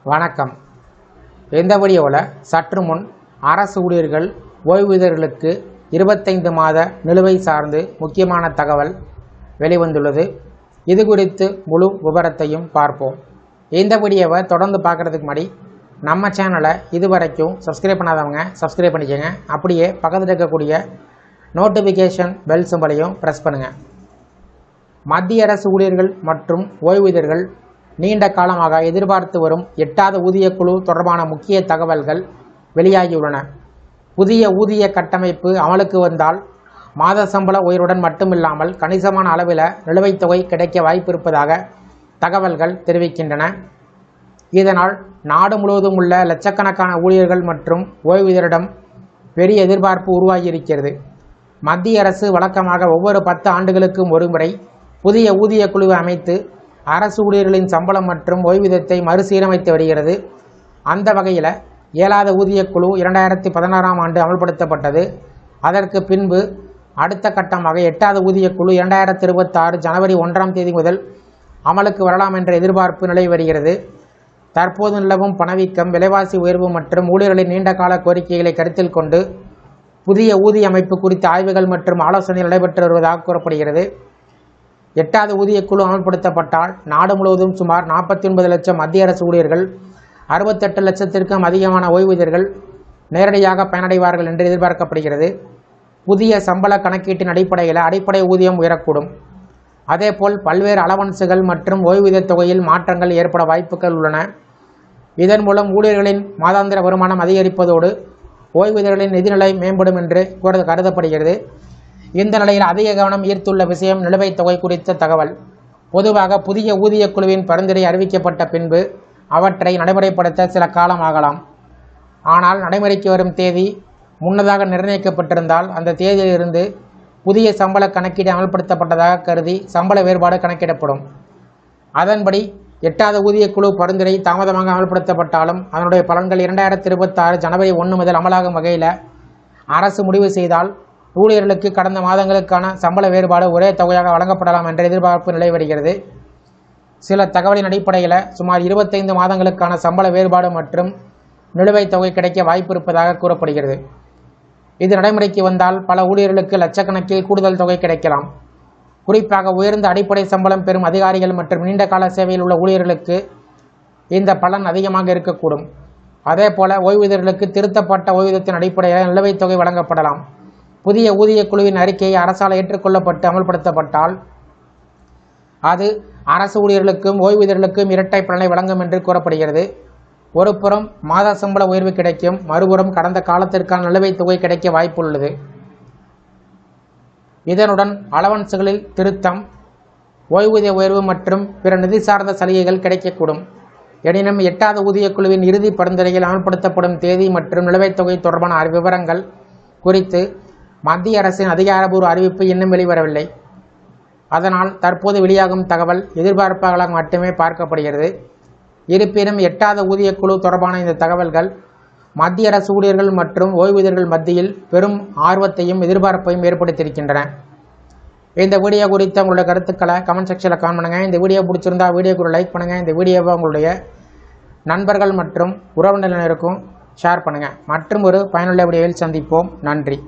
வணக்கம். இந்த வீடியோவில் சற்று முன் அரசு ஊழியர்கள் ஓய்வூதியர்களுக்கு 25 மாத நிலுவை சார்ந்து முக்கியமான தகவல் வெளிவந்துள்ளது. இது குறித்து முழு விவரத்தையும் பார்ப்போம். இந்த வீடியோவை தொடர்ந்து பார்க்குறதுக்கு முன்னாடி நம்ம சேனலை இதுவரைக்கும் சப்ஸ்கிரைப் பண்ணாதவங்க சப்ஸ்கிரைப் பண்ணிக்கோங்க. அப்படியே பக்கத்தில் இருக்கக்கூடிய நோட்டிஃபிகேஷன் பெல் சிம்பலையும் ப்ரெஸ் பண்ணுங்கள். மத்திய அரசு ஊழியர்கள் மற்றும் ஓய்வூதியர்கள் நீண்ட காலமாக எதிர்பார்த்து வரும் 8வது ஊதியக் குழு தொடர்பான முக்கிய தகவல்கள் வெளியாகியுள்ளன. புதிய ஊதிய கட்டமைப்பு அமலுக்கு வந்தால் மாத சம்பள உயர்வுடன் மட்டுமில்லாமல் கணிசமான அளவில் நிலுவைத் தொகை கிடைக்க வாய்ப்பு இருப்பதாக தகவல்கள் தெரிவிக்கின்றன. இதனால் நாடு முழுவதும் உள்ள லட்சக்கணக்கான ஊழியர்கள் மற்றும் ஓய்வூதியரிடம் பெரிய எதிர்பார்ப்பு உருவாகியிருக்கிறது. மத்திய அரசு வழக்கமாக ஒவ்வொரு 10 ஆண்டுகளுக்கும் ஒருமுறை புதிய ஊதிய குழுவை அமைத்து அரசு ஊழியர்களின் சம்பளம் மற்றும் ஓய்வூதியத்தை மறுசீரமைத்து வருகிறது. அந்த வகையில் 7வது ஊதியக் குழு 2016ஆம் ஆண்டு அமல்படுத்தப்பட்டது. அதற்கு பின்பு அடுத்த கட்டமாக 8வது ஊதியக் குழு 2026 ஜனவரி 1ஆம் தேதி முதல் அமலுக்கு வரலாம் என்ற எதிர்பார்ப்பு நிலவி வருகிறது. தற்போது நிலவும் பணவீக்கம், விலைவாசி உயர்வு மற்றும் ஊழியர்களின் நீண்டகால கோரிக்கைகளை கருத்தில் கொண்டு புதிய ஊதிய அமைப்பு குறித்த ஆய்வுகள் மற்றும் ஆலோசனை நடைபெற்று வருவதாக கூறப்படுகிறது. 8வது ஊதியக் குழு அமல்படுத்தப்பட்டால் நாடு முழுவதும் சுமார் 49 லட்சம் மத்திய அரசு ஊழியர்கள், 68 லட்சத்திற்கும் அதிகமான ஓய்வூதியர்கள் நேரடியாக பயனடைவார்கள் என்று எதிர்பார்க்கப்படுகிறது. புதிய சம்பள கணக்கீட்டின் அடிப்படையில் அடிப்படை ஊதியம் உயரக்கூடும். அதேபோல் பல்வேறு அலவன்ஸுகள் மற்றும் ஓய்வூதிய தொகையில் மாற்றங்கள் ஏற்பட வாய்ப்புகள் உள்ளன. இதன் மூலம் ஊழியர்களின் மாதாந்திர வருமானம் அதிகரிப்பதோடு ஓய்வூதியர்களின் நிதிநிலை மேம்படும் என்று கருதப்படுகிறது. இந்த நிலையில் அதிக கவனம் ஈர்த்துள்ள விஷயம் நிலுவைத் தொகை குறித்த தகவல். பொதுவாக புதிய ஊதியக் குழுவின் பரிந்துரை அறிவிக்கப்பட்ட பின்பு அவற்றை நடைமுறைப்படுத்த சில காலம் ஆகலாம். ஆனால் நடைமுறைக்கு வரும் தேதி முன்னதாக நிர்ணயிக்கப்பட்டிருந்தால் அந்த தேதியிலிருந்து புதிய சம்பள கணக்கீடு அமல்படுத்தப்பட்டதாக கருதி சம்பள வேறுபாடு கணக்கிடப்படும். அதன்படி 8வது ஊதியக் குழு பரிந்துரை தாமதமாக அமல்படுத்தப்பட்டாலும் அதனுடைய பலன்கள் 2026 ஜனவரி 1 முதல் அமலாகும் வகையில் அரசு முடிவு செய்தால் ஊழியர்களுக்கு கடந்த மாதங்களுக்கான சம்பள வேறுபாடு ஒரே தொகையாக வழங்கப்படலாம் என்ற எதிர்பார்ப்பு நிலவி வருகிறது. சில தகவலின் அடிப்படையில் சுமார் 25 மாதங்களுக்கான சம்பள வேறுபாடு மற்றும் நிலுவைத் தொகை கிடைக்க வாய்ப்பு இருப்பதாக கூறப்படுகிறது. இது நடைமுறைக்கு வந்தால் பல ஊழியர்களுக்கு லட்சக்கணக்கில் கூடுதல் தொகை கிடைக்கலாம். குறிப்பாக உயர்ந்த அடிப்படை சம்பளம் பெறும் அதிகாரிகள் மற்றும் நீண்ட கால சேவையில் உள்ள ஊழியர்களுக்கு இந்த பலன் அதிகமாக இருக்கக்கூடும். அதேபோல ஓய்வூதியர்களுக்கு திருத்தப்பட்ட ஓய்வூதியத்தின் அடிப்படையில் நிலுவைத் தொகை வழங்கப்படலாம். புதிய ஊதிய குழுவின் அறிக்கை அரசால் ஏற்றுக்கொள்ளப்பட்டு அமல்படுத்தப்பட்டால் அது அரசு ஊழியர்களுக்கும் ஓய்வூதியர்களுக்கும் இரட்டை பலனை வழங்கும் என்று கூறப்படுகிறது. ஒருபுறம் மாத சம்பள உயர்வு கிடைக்கும், மறுபுறம் கடந்த காலத்திற்கான நிலுவைத் தொகை கிடைக்க வாய்ப்புள்ளது. இதனுடன் அலவன்ஸுகளில் திருத்தம், ஓய்வூதிய உயர்வு மற்றும் பிற நிதி சார்ந்த சலுகைகள் கிடைக்கக்கூடும். எனினும் 8வது ஊதியக் குழுவின் இறுதி பரிந்துரையில் அமல்படுத்தப்படும் தேதி மற்றும் நிலுவைத் தொகை தொடர்பான விவரங்கள் குறித்து மத்திய அரசின் அதிகாரப்பூர்வ அறிவிப்பு இன்னும் வெளிவரவில்லை. அதனால் தற்போது வெளியாகும் தகவல் எதிர்பார்ப்பாக மட்டுமே பார்க்கப்படுகிறது. இருப்பினும் 8வது ஊதியக் குழு தொடர்பான இந்த தகவல்கள் மத்திய அரசு ஊழியர்கள் மற்றும் ஓய்வூதியர்கள் மத்தியில் பெரும் ஆர்வத்தையும் எதிர்பார்ப்பையும் ஏற்படுத்தியிருக்கின்றன. இந்த வீடியோ குறித்த உங்களுடைய கருத்துக்களை கமெண்ட் செக்ஷனில் கமெண்ட் பண்ணுங்கள். இந்த வீடியோ பிடிச்சிருந்தா வீடியோக்கு ஒரு லைக் பண்ணுங்கள். இந்த வீடியோவை உங்களுடைய நண்பர்கள் மற்றும் உறவினர்களுக்கும் ஷேர் பண்ணுங்கள். மற்றும் ஒரு பயனுள்ள வீடியோவில் சந்திப்போம். நன்றி.